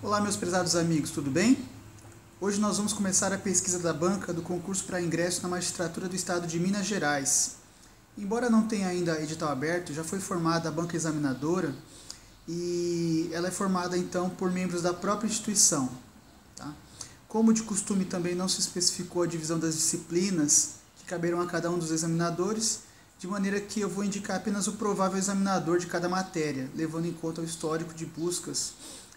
Olá, meus prezados amigos, tudo bem? Hoje nós vamos começar a pesquisa da banca do concurso para ingresso na magistratura do estado de Minas Gerais. Embora não tenha ainda edital aberto, já foi formada a banca examinadora e ela é formada então por membros da própria instituição. Tá? Como de costume também não se especificou a divisão das disciplinas que caberão a cada um dos examinadores, de maneira que eu vou indicar apenas o provável examinador de cada matéria, levando em conta o histórico de buscas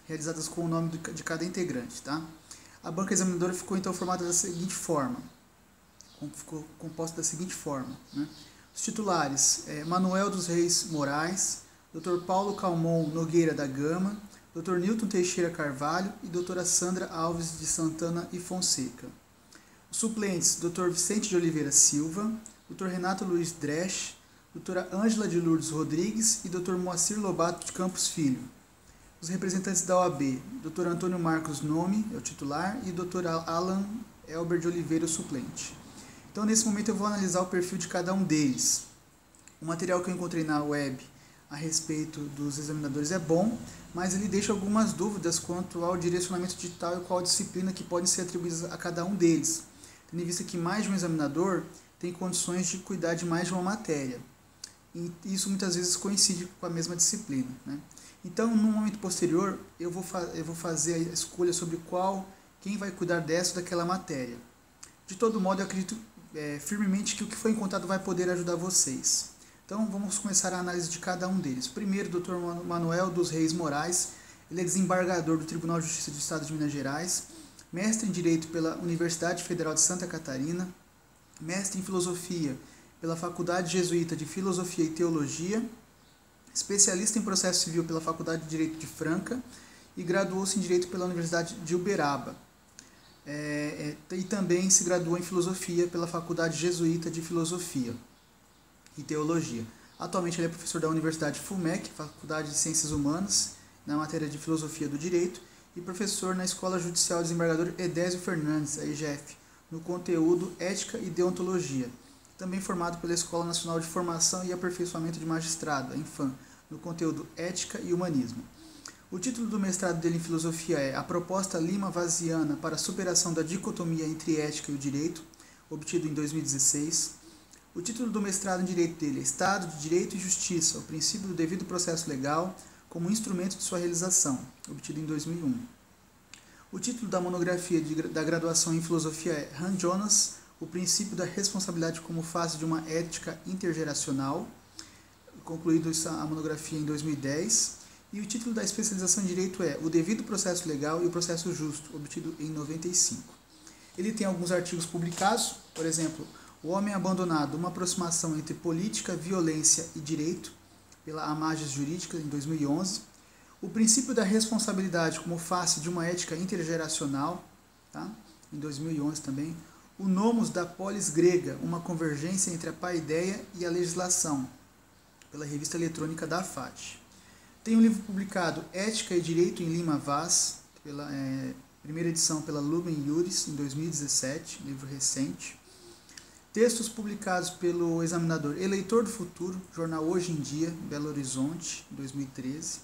realizadas com o nome de cada integrante. Tá? A banca examinadora ficou então formada da seguinte forma, ficou composta da seguinte forma, né? Os titulares: Manuel dos Reis Moraes, Dr. Paulo Calmon Nogueira da Gama, Dr. Newton Teixeira Carvalho e Dra. Sandra Alves de Santana e Fonseca. Os suplentes: Dr. Vicente de Oliveira Silva, Dr. Renato Luiz Dresch, Dra. Ângela de Lourdes Rodrigues e Dr. Moacir Lobato de Campos Filho. Os representantes da OAB: Dr. Antônio Marcos Nome, é o titular, e Dr. Alan Elber de Oliveira, o suplente. Então, nesse momento, eu vou analisar o perfil de cada um deles. O material que eu encontrei na web a respeito dos examinadores é bom, mas ele deixa algumas dúvidas quanto ao direcionamento de tal e qual disciplina que podem ser atribuídas a cada um deles, tendo em vista que mais de um examinador tem condições de cuidar de mais de uma matéria. E isso muitas vezes coincide com a mesma disciplina, né? Então, no momento posterior, eu vou fazer a escolha sobre quem vai cuidar dessa ou daquela matéria. De todo modo, eu acredito firmemente que o que foi encontrado vai poder ajudar vocês. Então, vamos começar a análise de cada um deles. Primeiro, o Dr. Manuel dos Reis Moraes. Ele é desembargador do Tribunal de Justiça do Estado de Minas Gerais, mestre em Direito pela Universidade Federal de Santa Catarina, mestre em Filosofia pela Faculdade Jesuíta de Filosofia e Teologia, especialista em Processo Civil pela Faculdade de Direito de Franca e graduou-se em Direito pela Universidade de Uberaba. E também se graduou em Filosofia pela Faculdade Jesuíta de Filosofia e Teologia. Atualmente ele é professor da Universidade FUMEC, Faculdade de Ciências Humanas, na matéria de Filosofia do Direito, e professor na Escola Judicial Desembargador Edésio Fernandes, a EJF, no conteúdo Ética e Deontologia. Também formado pela Escola Nacional de Formação e Aperfeiçoamento de Magistrado, a INFAM, no conteúdo Ética e Humanismo. O título do mestrado dele em Filosofia é A Proposta Lima-Vasiana para a Superação da Dicotomia entre Ética e o Direito, obtido em 2016. O título do mestrado em Direito dele é Estado de Direito e Justiça, o princípio do devido processo legal como instrumento de sua realização, obtido em 2001. O título da monografia da graduação em Filosofia é Han Jonas, o princípio da responsabilidade como fase de uma ética intergeracional, concluído a monografia em 2010. E o título da especialização em Direito é O Devido Processo Legal e o Processo Justo, obtido em 95. Ele tem alguns artigos publicados, por exemplo, O Homem Abandonado, uma aproximação entre política, violência e direito, pela Amages Jurídica, em 2011. O Princípio da Responsabilidade como face de uma ética intergeracional, tá? Em 2011 também. O Nomos da Polis Grega, uma convergência entre a paideia e a legislação, pela revista eletrônica da AFAD. Tem um livro publicado Ética e Direito em Lima Vaz, pela primeira edição pela Lumen Iuris, em 2017, livro recente. Textos publicados pelo examinador Eleitor do Futuro, jornal Hoje em Dia, Belo Horizonte, 2013.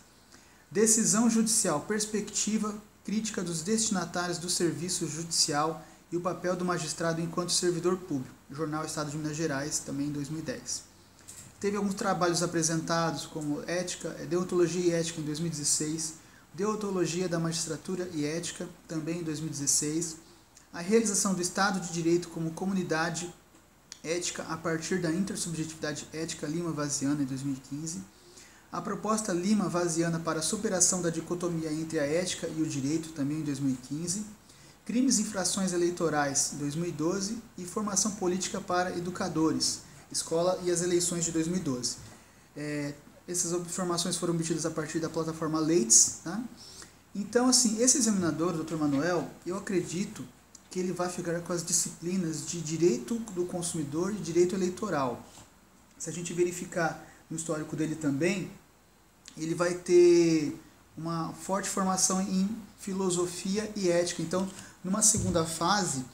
Decisão Judicial, Perspectiva Crítica dos Destinatários do Serviço Judicial e o papel do magistrado enquanto servidor público, jornal Estado de Minas Gerais, também em 2010. Teve alguns trabalhos apresentados, como Deontologia e Ética, em 2016, Deontologia da Magistratura e Ética, também em 2016, a realização do Estado de Direito como comunidade ética a partir da intersubjetividade ética Lima-Vasiana, em 2015, a proposta Lima-Vasiana para a superação da dicotomia entre a ética e o direito, também em 2015, Crimes e Infrações Eleitorais, em 2012, e Formação Política para Educadores, Escola e as Eleições de 2012. Essas informações foram obtidas a partir da plataforma Leites. Tá? Então, assim, esse examinador, o Dr. Manuel, eu acredito que ele vai ficar com as disciplinas de Direito do Consumidor e Direito Eleitoral. Se a gente verificar no histórico dele também, ele vai ter uma forte formação em Filosofia e Ética. Então, numa segunda fase,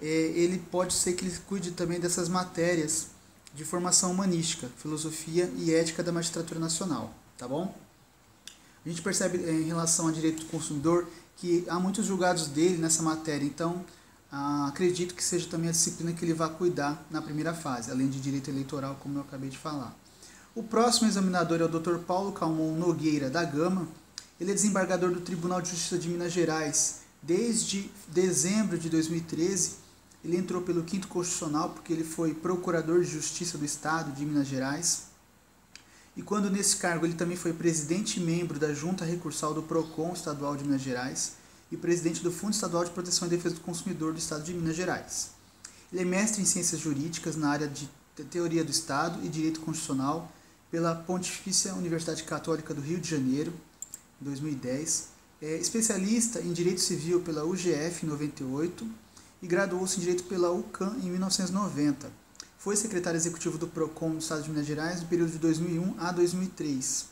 ele pode ser que ele cuide também dessas matérias de formação humanística, Filosofia e Ética da Magistratura Nacional, tá bom? A gente percebe em relação ao direito do consumidor que há muitos julgados dele nessa matéria, então acredito que seja também a disciplina que ele vai cuidar na primeira fase, além de direito eleitoral, como eu acabei de falar. O próximo examinador é o Dr. Paulo Calmon Nogueira da Gama. Ele é desembargador do Tribunal de Justiça de Minas Gerais desde dezembro de 2013. Ele entrou pelo 5º Constitucional porque ele foi procurador de Justiça do Estado de Minas Gerais. E quando nesse cargo ele também foi presidente e membro da Junta Recursal do PROCON Estadual de Minas Gerais e presidente do Fundo Estadual de Proteção e Defesa do Consumidor do Estado de Minas Gerais. Ele é mestre em Ciências Jurídicas na área de Teoria do Estado e Direito Constitucional pela Pontifícia Universidade Católica do Rio de Janeiro, em 2010. É especialista em Direito Civil pela UGF em 98 e graduou-se em Direito pela UCAM em 1990. Foi secretário executivo do PROCON do Estado de Minas Gerais no período de 2001 a 2003.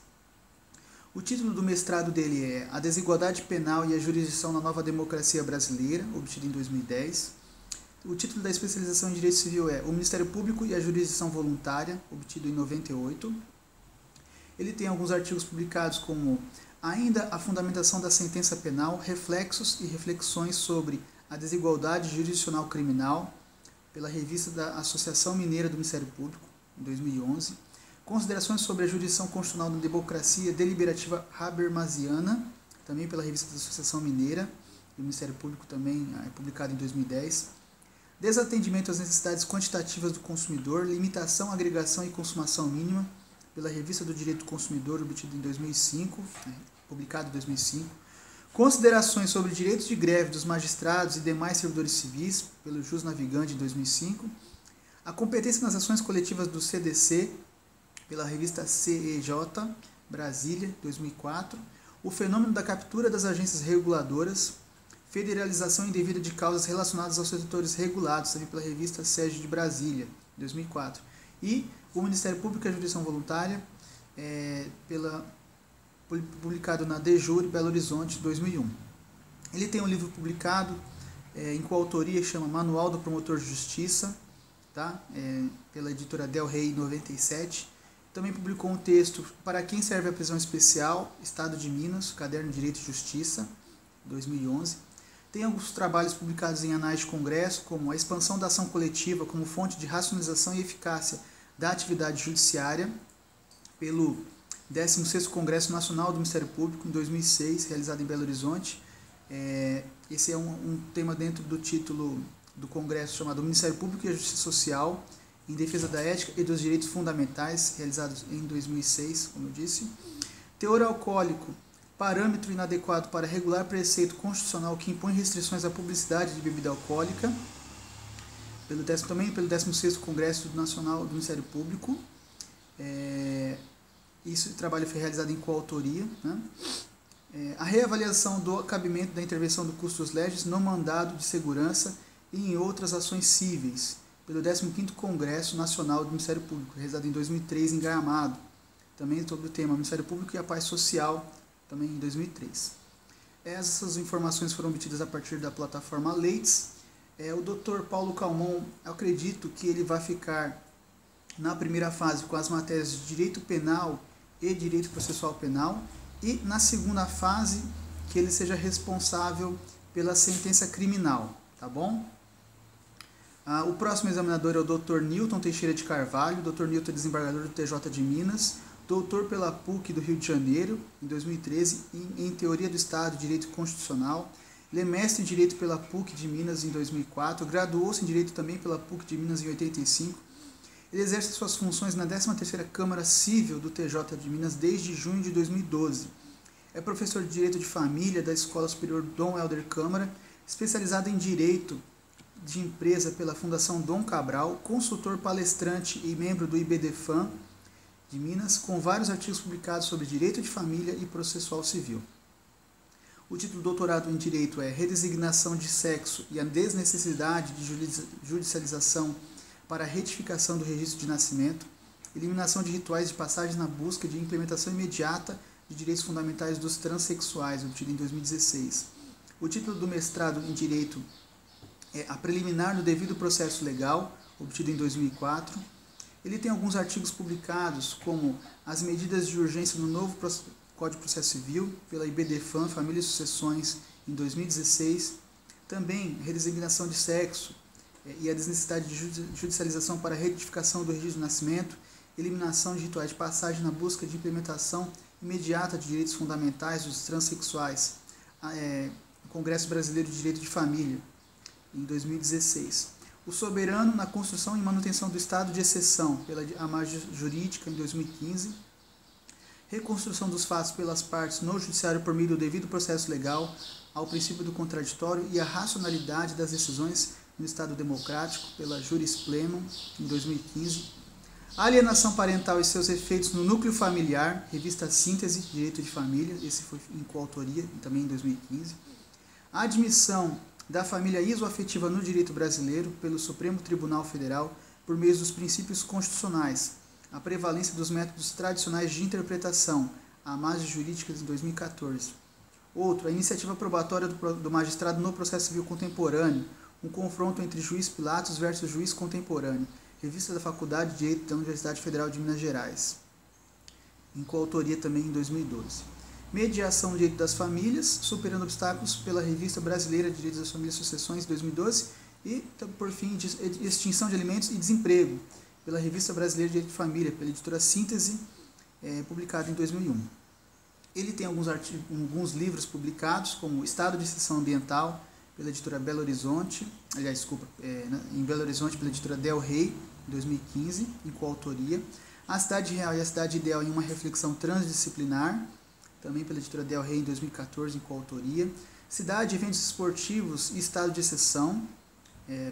O título do mestrado dele é A Desigualdade Penal e a Jurisdição na Nova Democracia Brasileira, obtido em 2010. O título da especialização em Direito Civil é O Ministério Público e a Jurisdição Voluntária, obtido em 98. Ele tem alguns artigos publicados como Ainda a Fundamentação da Sentença Penal, Reflexos e Reflexões sobre a Desigualdade Jurisdicional Criminal, pela revista da Associação Mineira do Ministério Público, em 2011. Considerações sobre a Jurisdição Constitucional na Democracia Deliberativa Habermasiana, também pela revista da Associação Mineira do Ministério Público, também publicado em 2010. Desatendimento às necessidades quantitativas do consumidor, limitação, agregação e consumação mínima, pela revista do Direito do Consumidor, obtido em 2005, publicado em 2005. Considerações sobre direitos de greve dos magistrados e demais servidores civis, pelo Jus Navigante, em 2005. A competência nas ações coletivas do CDC, pela revista CEJ, Brasília, 2004. O fenômeno da captura das agências reguladoras, federalização indevida de causas relacionadas aos setores regulados, também pela revista SEG de Brasília, 2004. E o Ministério Público e a Jurisdição Voluntária, publicado na DEJURE Belo Horizonte, 2001. Ele tem um livro publicado em coautoria que chama Manual do Promotor de Justiça, tá? Pela editora Del Rey, 97. Também publicou um texto Para Quem Serve a Prisão Especial, Estado de Minas, Caderno de Direito e Justiça, 2011. Tem alguns trabalhos publicados em anais de congresso, como A Expansão da Ação Coletiva como Fonte de Racionalização e Eficácia da Atividade Judiciária, pelo 16º Congresso Nacional do Ministério Público, em 2006, realizado em Belo Horizonte. Esse é um tema dentro do título do Congresso chamado Ministério Público e a Justiça Social, em defesa da ética e dos direitos fundamentais, realizados em 2006, como eu disse. Teor alcoólico, parâmetro inadequado para regular preceito constitucional que impõe restrições à publicidade de bebida alcoólica, também pelo 16º Congresso Nacional do Ministério Público. Esse trabalho foi realizado em coautoria, né? A reavaliação do cabimento da intervenção do custos legis no mandado de segurança e em outras ações cíveis, pelo 15º Congresso Nacional do Ministério Público, realizado em 2003 em Gramado, também sobre o tema Ministério Público e a Paz Social, também em 2003. Essas informações foram obtidas a partir da plataforma Leites. O Dr. Paulo Calmon, eu acredito que ele vai ficar na primeira fase com as matérias de Direito Penal e Direito Processual Penal, e na segunda fase que ele seja responsável pela sentença criminal, tá bom? O próximo examinador é o Dr. Newton Teixeira de Carvalho. O Dr. Newton é desembargador do TJ de Minas, doutor pela PUC do Rio de Janeiro, em 2013, em Teoria do Estado e Direito Constitucional. Ele é mestre em Direito pela PUC de Minas em 2004, graduou-se em Direito também pela PUC de Minas em 85. Ele exerce suas funções na 13ª Câmara Civil do TJ de Minas desde junho de 2012. É professor de Direito de Família da Escola Superior Dom Helder Câmara, especializado em Direito de Empresa pela Fundação Dom Cabral, consultor palestrante e membro do IBDFAM de Minas, com vários artigos publicados sobre Direito de Família e Processual Civil. O título do doutorado em Direito é Redesignação de Sexo e a Desnecessidade de Judicialização para a Retificação do Registro de Nascimento, Eliminação de Rituais de Passagem na Busca de Implementação Imediata de Direitos Fundamentais dos Transsexuais, obtido em 2016. O título do mestrado em Direito é A Preliminar no Devido Processo Legal, obtido em 2004. Ele tem alguns artigos publicados, como As Medidas de Urgência no Novo Código de Processo Civil, pela IBDFAM, Família e Sucessões, em 2016. Também redesignação de sexo e a desnecessidade de judicialização para a retificação do registro de nascimento, eliminação de rituais de passagem na busca de implementação imediata de direitos fundamentais dos transexuais, Congresso Brasileiro de Direito de Família, em 2016. O soberano na construção e manutenção do estado de exceção, pela amagem jurídica, em 2015. Reconstrução dos fatos pelas partes no judiciário por meio do devido processo legal, ao princípio do contraditório e a racionalidade das decisões no Estado democrático, pela Juris Plenum, em 2015. A alienação parental e seus efeitos no núcleo familiar, revista Síntese, Direito de Família, esse foi em coautoria, também em 2015. A admissão da família isoafetiva no direito brasileiro, pelo Supremo Tribunal Federal, por meio dos princípios constitucionais, a prevalência dos métodos tradicionais de interpretação, a amagem jurídica, em 2014. Outro, a iniciativa probatória do magistrado no processo civil contemporâneo, um confronto entre juiz Pilatos versus juiz contemporâneo, revista da Faculdade de Direito da Universidade Federal de Minas Gerais, em coautoria também em 2012. Mediação do direito das famílias, superando obstáculos, pela Revista Brasileira de Direitos das Famílias e Sucessões, 2012, e, por fim, extinção de alimentos e desemprego, pela Revista Brasileira de Direito de Família, pela editora Síntese, publicada em 2001. Ele tem alguns livros publicados, como Estado de Exceção Ambiental, pela editora Belo Horizonte, em Belo Horizonte, pela editora Del Rey, em 2015, em coautoria. A Cidade Real e a Cidade Ideal, em uma reflexão transdisciplinar, também pela editora Del Rey, em 2014, em coautoria. Cidade, Eventos Esportivos e Estado de Exceção,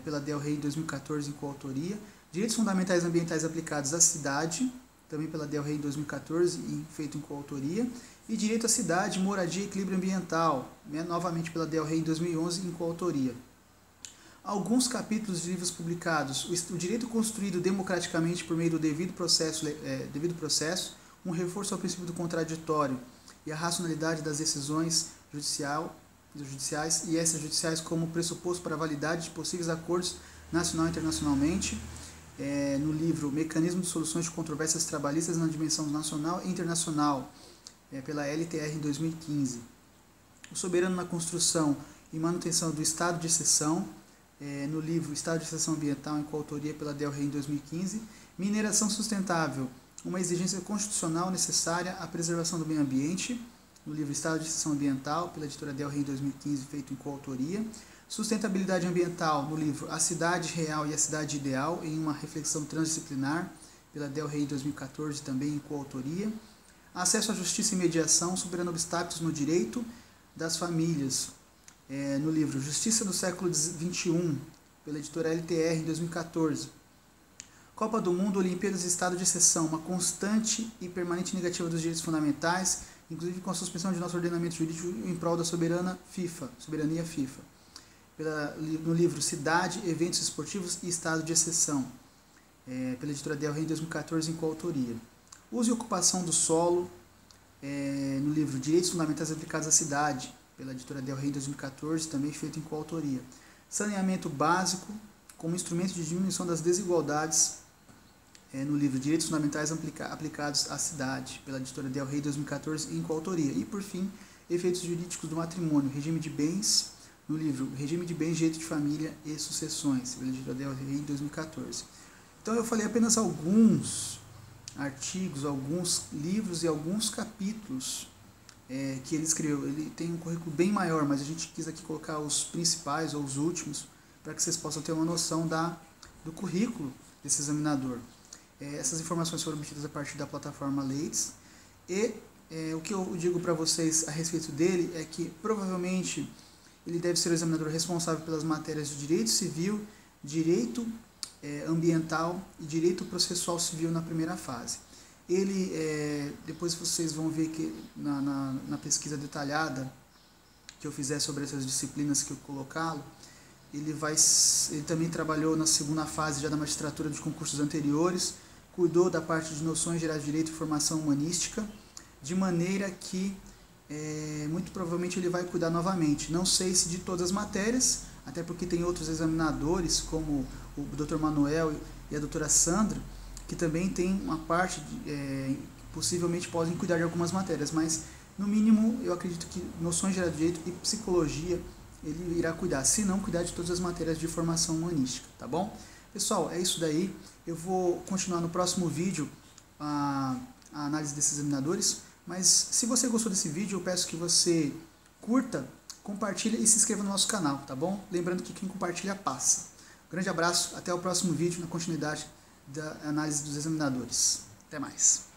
pela Del Rey, em 2014, em coautoria. Direitos Fundamentais Ambientais Aplicados à Cidade, também pela Del Rey, em 2014, e feito em coautoria. E Direito à Cidade, Moradia e Equilíbrio Ambiental, novamente pela Del Rey, em 2011, em coautoria. Alguns capítulos de livros publicados: o direito construído democraticamente por meio do devido processo, um reforço ao princípio do contraditório e a racionalidade das decisões judiciais e extrajudiciais como pressuposto para a validade de possíveis acordos nacional e internacionalmente, no livro Mecanismo de Soluções de Controvérsias Trabalhistas na Dimensão Nacional e Internacional, pela LTR, em 2015. O soberano na construção e manutenção do estado de exceção, no livro Estado de Exceção Ambiental, em coautoria pela Del Rey, em 2015. Mineração sustentável, uma exigência constitucional necessária à preservação do meio ambiente, no livro Estado de Exceção Ambiental, pela editora Del Rey, em 2015, feito em coautoria. Sustentabilidade ambiental, no livro A Cidade Real e a Cidade Ideal, em uma reflexão transdisciplinar, pela Del Rey, em 2014, também em coautoria. Acesso à justiça e mediação, superando obstáculos no direito das famílias, no livro Justiça do Século XXI, pela editora LTR, em 2014. Copa do Mundo, Olimpíadas e Estado de Exceção, uma constante e permanente negativa dos direitos fundamentais, inclusive com a suspensão de nosso ordenamento jurídico em prol da soberania FIFA, no livro Cidade, Eventos Esportivos e Estado de Exceção, pela editora Del Rey, em 2014, em coautoria. Uso e ocupação do solo, no livro Direitos Fundamentais Aplicados à Cidade, pela editora Del Rey, em 2014, também feito em coautoria. Saneamento básico, como instrumento de diminuição das desigualdades, no livro Direitos Fundamentais Aplicados à Cidade, pela editora Del Rey, 2014, em coautoria. E, por fim, Efeitos Jurídicos do Matrimônio, Regime de Bens, no livro Regime de Bens, Direito de Família e Sucessões, pela editora Del Rey, em 2014. Então, eu falei apenas alguns artigos, alguns livros e alguns capítulos que ele escreveu. Ele tem um currículo bem maior, mas a gente quis aqui colocar os principais ou os últimos, para que vocês possam ter uma noção do currículo desse examinador. Essas informações foram obtidas a partir da plataforma Leits, e o que eu digo para vocês a respeito dele é que provavelmente ele deve ser o examinador responsável pelas matérias de direito civil, direito ambiental e direito processual civil na primeira fase. Ele, depois vocês vão ver que na pesquisa detalhada que eu fizer sobre essas disciplinas que eu colocá-lo, ele também trabalhou na segunda fase já da magistratura de concursos anteriores, cuidou da parte de noções gerais de direito e formação humanística, de maneira que muito provavelmente ele vai cuidar novamente. Não sei se de todas as matérias, até porque tem outros examinadores, como o Dr. Manuel e a doutora Sandra, que também tem uma parte possivelmente podem cuidar de algumas matérias, mas no mínimo eu acredito que noções gerais de direito e psicologia ele irá cuidar, se não cuidar de todas as matérias de formação humanística, tá bom? Pessoal, é isso daí. Eu vou continuar no próximo vídeo a análise desses examinadores, mas se você gostou desse vídeo, eu peço que você curta, compartilhe e se inscreva no nosso canal, tá bom? Lembrando que quem compartilha passa. Grande abraço, até o próximo vídeo na continuidade da análise dos examinadores. Até mais.